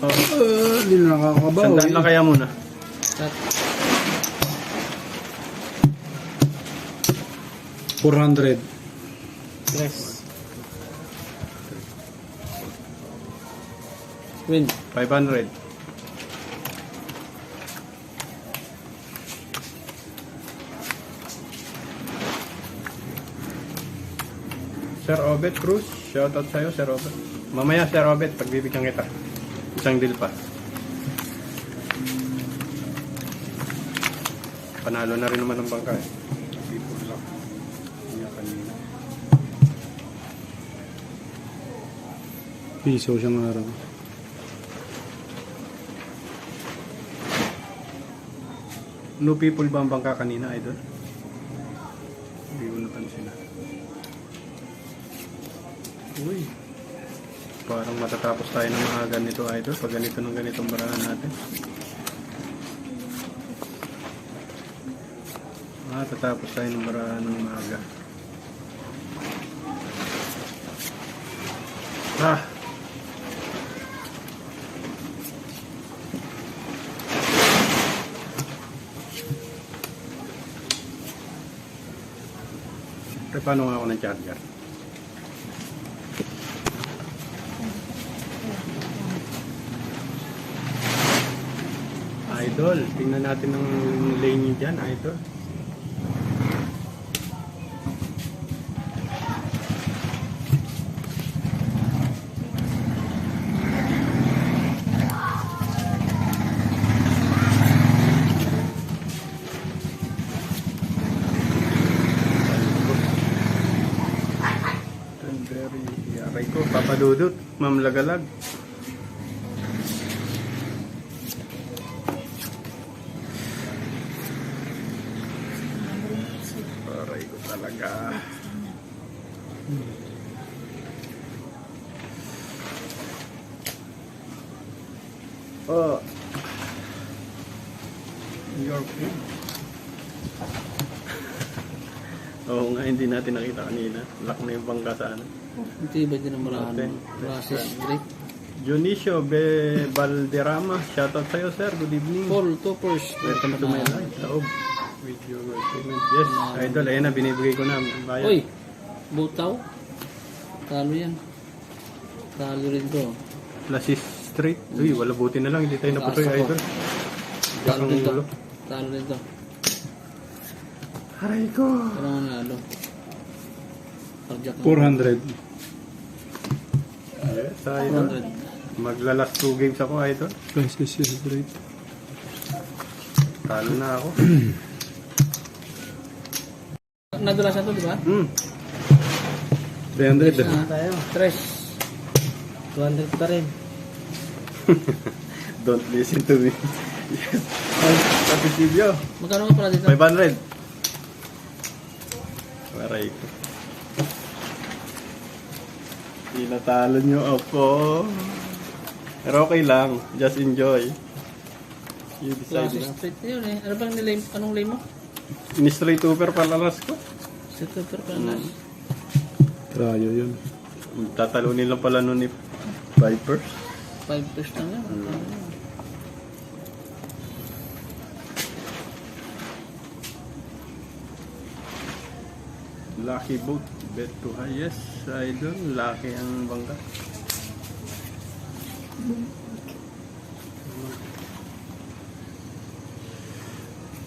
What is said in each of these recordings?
Hindi na nakakabaw. Sandaan lang kaya muna. Cut. 400. Press. Win. 500. Sir Obet Cruz, shoutout sa'yo, Sir Obet. Mamaya, Sir Obet, pagbibigyan kita. Isang deal pa. Panalo na rin naman ng bangka eh. People lang. Hindi kanina. Piso siyang araw. No people ba ang bangka kanina, idol? Hindi ko napansin na. Uy. Parang matatapos tayo ng mga ganito, idol. Pag ganito ng ganitong barahan natin. Matatapos tayo ng barahan ng maaga. Ah! Paano nga ako ng charger? Idol, tingnan natin ang lane niyo dyan, idol. Aray ko, papadudot, mamlagalag. Aray ko talaga. Oh. Your food. Oo nga, hindi natin nakita kanina. Lock na yung bangka sa ano. Ito iba din ang Okay. process straight. Dionisio Valderrama, shoutout sa'yo sir, good evening. Paul Toppers. Welcome to my life. Taob. With your payment. Yes, idol, ayan na, binibigay ko na. Bayan. Uy! Butaw. Talo yan. Talo rin to. Lasis Street. Uy, wala buti na lang, hindi tayo naputoy, Taas ako. idol. Talo Yakang din to. ulo. Talo rin to. Aray ko. Ano nga nalo? Cardiac. 400. Yes, idol. 400. Maglalas 2 games ako, idol. Yes, yes, yes, right. Talo na ako. Nadula siya to, di ba? 300. Tayo. Tres. 200 pa rin. Don't listen to me. Yes. Sabi Silvio. Magkano nga pala dito? 500. Aray ko. Tinatalo nyo ako. Pero okay lang. Just enjoy. You decide Process na. straight na yun eh. Ano bang nilay? Anong lay mo? Ni-straight over palalas ko. Super panas. Trayo yun. Tatalunin lang pala nun ni Vipers. 5 pesos lang yan. Lucky boat. Bet to highest. Idol. Lucky ang bangka.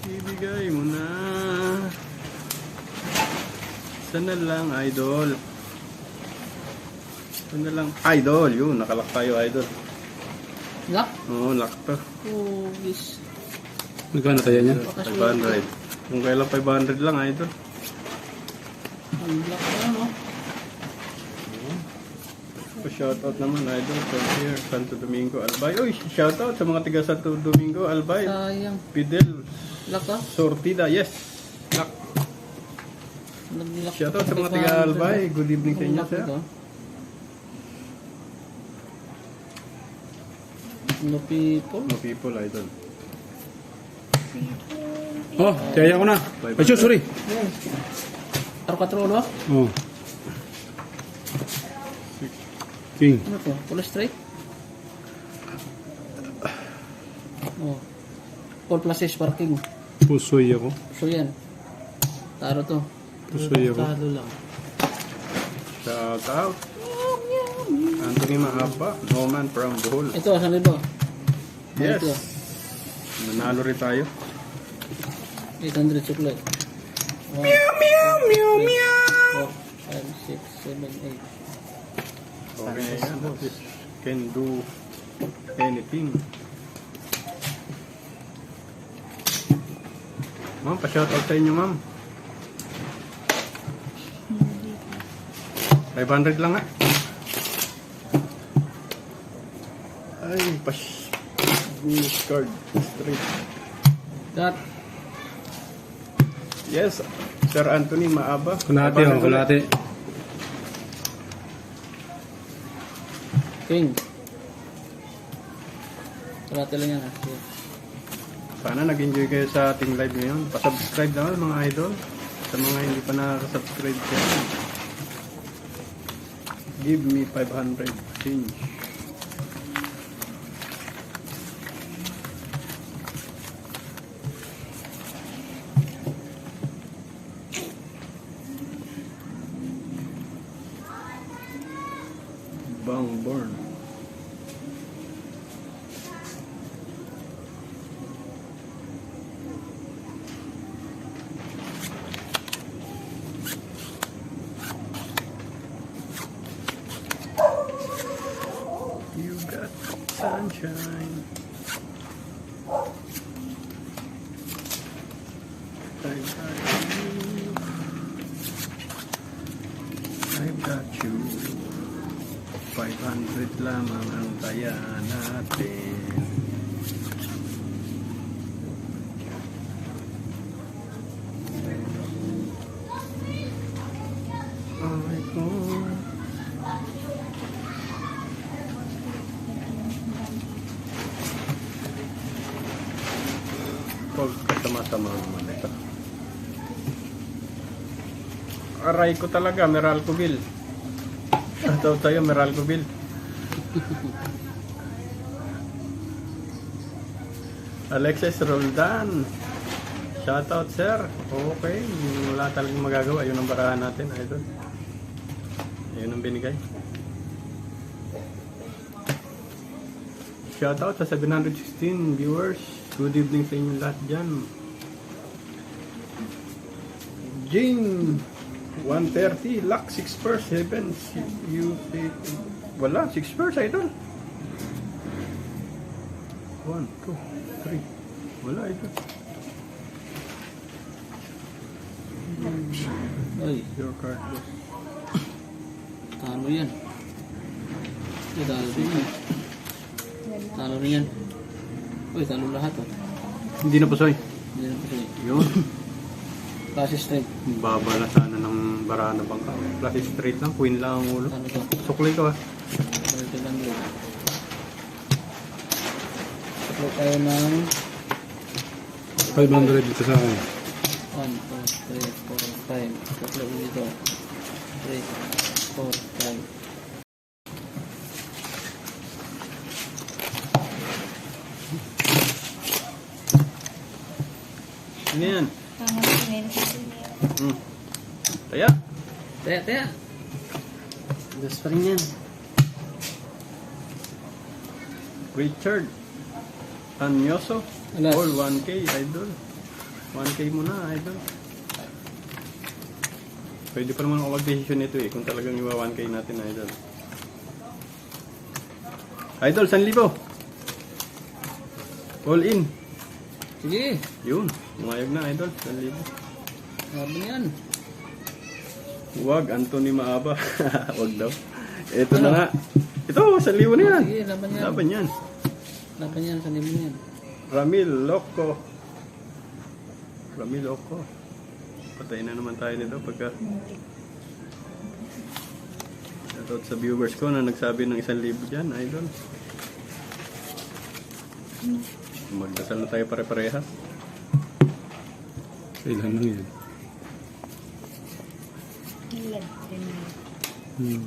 Ibigay mo na. Sana lang, idol. Sana lang. Idol, yun. Nakalak tayo, idol. Lock? Oo, lock to. Oh, this. Magkano tayo niya? 500. Kung kailan 500 lang, idol. Ang lock na no? Shoutout naman, idol. From here, Santo Domingo, Albay. Uy, shoutout sa mga tiga Santo Domingo, Albay. Sayang. Fidel Lock ka? Sortida, yes. Lock. Nag-lock Shoutout ka sa mga pa tiga 500. Albay. Good evening sa inyo, Lock sir. ito. No people. No people, idol. Oh, kaya ko na. Ay, sorry. Aro ka trolo? Oh. King. Ano to? Full straight? Oh. All plus sparking. Pusoy ako. So yan. Taro to. Pusoy ako. Taro lang. Shout out. Anthony Maaba, Noman from Bohol. Ito, 1,000. Yes. Ito, Nanalo rin tayo. 800 chocolate. Meow, meow, meow, meow. 4, 5, 6, 7, 8. Okay, this can do anything. Ma'am, pa-shoutout sa inyo, ma'am. 500 lang nga. Ay, Goose card. Straight. Cut. Yes, Sir Anthony Maaba. Kulati ako, kulati. King. Kalate lang yan. Okay. Sana nag-enjoy kayo sa ating live ngayon. Pa-subscribe naman mga idol. Sa mga hindi pa nakaka-subscribe kayo. Give me 500 change. Bang burn. You got sunshine. I've got you. 500 lamang ang kaya natin. Ay ko. Pagkasama-sama naman ito. Aray ko talaga, Meralco Bill. Shoutout sa'yo, Meralco Bill. Alexis Roldan. Shoutout, sir. Okay, wala talagang magagawa. Yun ang barahan natin, idol. Yun ang binigay. Shoutout sa 716 viewers. Good evening sa inyo lahat dyan. Jane 130, luck 6 pairs, heavens. Wala, 6 pairs, idol. 1, 2, 3. Wala, idol. Ay, Your card was... talo yan. Ay, talo din yan. Talo rin yan. Uy, talo lahat oh. Hindi na pasoy. Hindi na kasi. Yun. Klase straight. Baba na sana ng barahan ng bangka. Plus straight lang, queen lang ang ulo. Ano to? Suklay ka, ah. 1,200. Tatlo tayo ng 500 dito sa akin. 1, 2, 3, 4, 5. Tatlo dito. 3, 4, 5. Ano yan? Taya. Taya. Dos pa rin yan. Richard Anyoso. Alas. All 1K, idol. 1K muna, idol. Pwede pa naman ako mag-decision nito eh, kung talagang iwa 1K natin, idol. Idol, 1,000. All in. Sige. Yun, umayag na, idol. 1,000. Sabi niyan. Huwag, Anthony Maaba. Huwag daw. Ito na nga. Ito, 1,000 na yan. Sige, laban yan. Laban yan. Laban yan, 1,000 yan. Ramil Loco. Patayin na naman tayo nito pagka shoutout sa viewers ko na nagsabi ng 1,000 dyan, idol. Magdasal na tayo pare-parehas. Kailan lang yan. Hmm.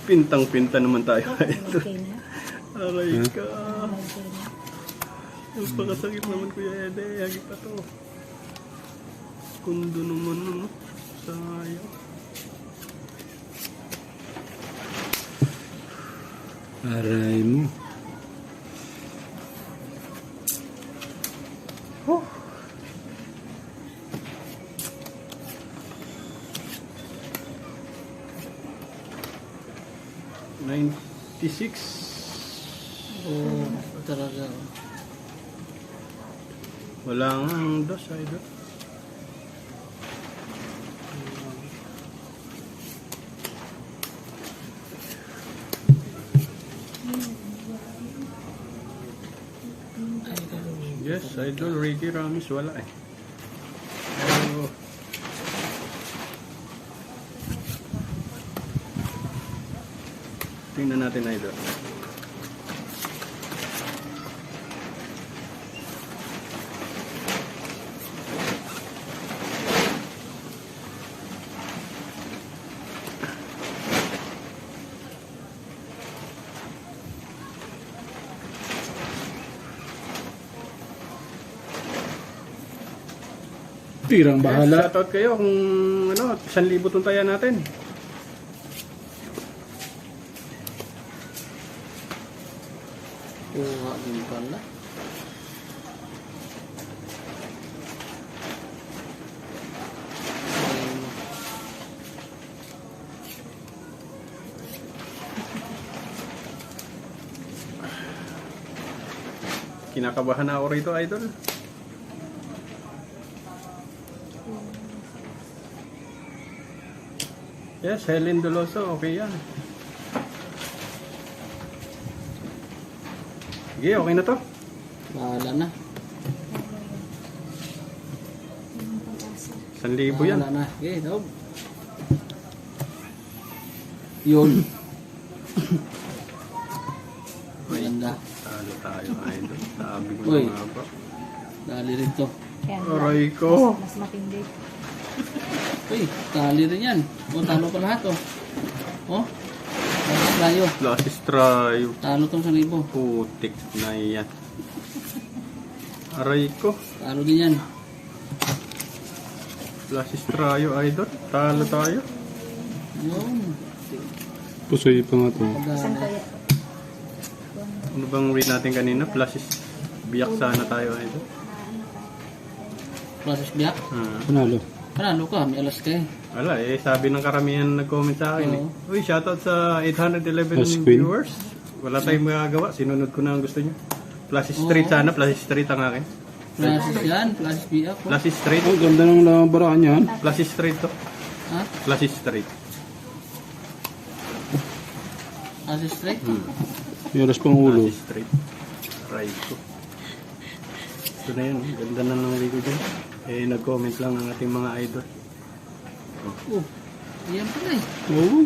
Pintang-pinta naman tayo. Okay na. Aray ka. Okay na. Napakasakit naman Kuya Ede. Hagi pa to. Kundo naman no. Sayang. Aray mo. $96. Oo, talaga. Wala nga ang dos, idol. Yes, idol. Ricky Ramis, wala eh. Oh. Tingnan natin, idol. Tirang bahala. Shoutout kayo kung ano, 1,000 tuntayan natin. Kuha din pala. Kinakabahan na ako rito, idol. Yes, Helen Doloso, okay yan. Sige, okay na to. Bahala na. Yung pag-asa. 1,000 yan. Bahala na. Okay, daw. Yun. Maganda. Talo tayo, idol. Sabi ko Uy. na nga ba. Dali rin to. Kaya Aray ko. mas matindi. Uy, tali rin yan. O, talo pa lahat, oh. Oh, last tayo. Last try. Talo tong 1,000. Putik na yan. Aray ko. Talo din yan. Last try, idol. Talo tayo. Yun. Pusoy pa nga to. Saan Pagana. kaya? Ano bang rate natin kanina? Plus biyak sana tayo, idol. Process biyak. Panalo. Panalo ka, may alas ka eh. Wala eh, sabi ng karamihan nag-comment sa akin eh. Oo. Uy, shoutout sa 811 Plus Queen. viewers. Wala tayong magagawa, sinunod ko na ang gusto nyo. Plus straight sana, plus straight ang akin. Process yan, process biyak. Oh. Plus straight, Ang ganda ng labaraan yan. plus straight to. Ha? Plus straight. Process straight? May alas pang ulo. Plus straight. Right ko. Ito na yun, ganda na ng ligo dyan. Eh, nag-comment lang ang ating mga idol. Oh, yan pala eh. Oo.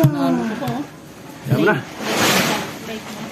Talo ko pa oh. Yan na. Break na.